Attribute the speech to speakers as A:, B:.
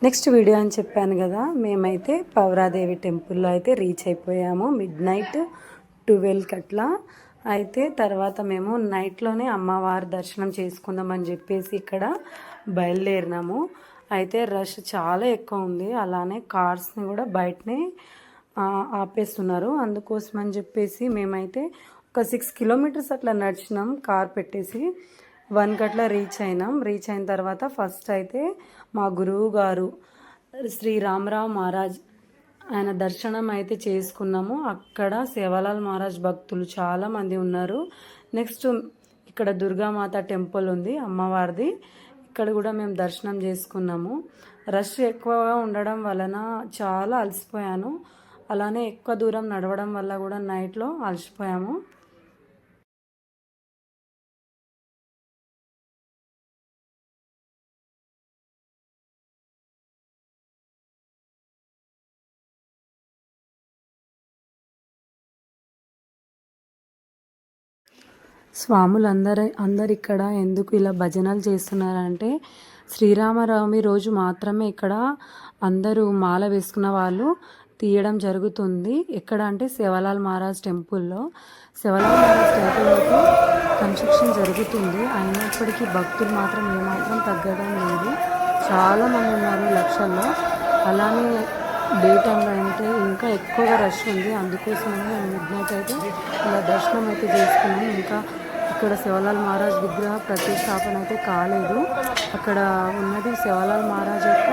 A: Next video అని చెప్పాను కదా, మేమైతే పౌరాదేవి టెంపుల్లో అయితే రీచ్ అయిపోయాము మిడ్నైట్ 12 అట్లా. అయితే తర్వాత మేము నైట్లోనే అమ్మవారి దర్శనం చేసుకుందామని చెప్పేసి ఇక్కడ బయలుదేరినాము. అయితే రష్ చాలా ఎక్కువ ఉంది, అలానే కార్స్ని కూడా బయటనే ఆపేస్తున్నారు. అందుకోసం అని చెప్పేసి మేమైతే ఒక 6 కిలోమీటర్స్ అట్లా నడిచినాం కార్ పెట్టేసి. 1 గట్లా రీచ్ అయినాం. రీచ్ అయిన తర్వాత ఫస్ట్ అయితే మా గురువు గారు శ్రీ రామరావు మహారాజ్ ఆయన దర్శనం అయితే చేసుకున్నాము. అక్కడ సేవాలాల్ మహారాజ్ భక్తులు చాలామంది ఉన్నారు. నెక్స్ట్ ఇక్కడ దుర్గామాత టెంపుల్ ఉంది అమ్మవారిది, ఇక్కడ కూడా మేము దర్శనం చేసుకున్నాము. రష్ ఎక్కువగా ఉండడం వలన చాలా అలసిపోయాను. అలానే ఎక్కువ దూరం నడవడం వల్ల కూడా నైట్లో అలసిపోయాము. స్వాములు అందరు ఇక్కడ ఎందుకు ఇలా భజనలు చేస్తున్నారంటే, శ్రీరామనవమి రోజు మాత్రమే ఇక్కడ అందరూ మాల వేసుకున్న వాళ్ళు తీయడం జరుగుతుంది. ఎక్కడ అంటే సేవాలాల్ మహారాజ్ టెంపుల్లో. సేవాలాల్ మహారాజ్ టెంపుల్ అయితే కన్స్ట్రక్షన్ జరుగుతుంది, అయినప్పటికీ భక్తులు మాత్రం ఏమాత్రం తగ్గడం లేదు. చాలామంది ఉన్నారు లక్షల్లో. అలానే డే టైంలో అంటే ఇంకా ఎక్కువగా రష్ ఉంది. అందుకోసమే మేము మిడ్నైట్ అయితే ఇలా దర్శనం అయితే చేసుకున్నాము. ఇంకా ఇక్కడ సేవాలాల్ మహారాజ్ విగ్రహ ప్రతిష్టాపన అయితే కాలేదు. అక్కడ ఉన్నది సేవాలాల్ మహారాజ్ యొక్క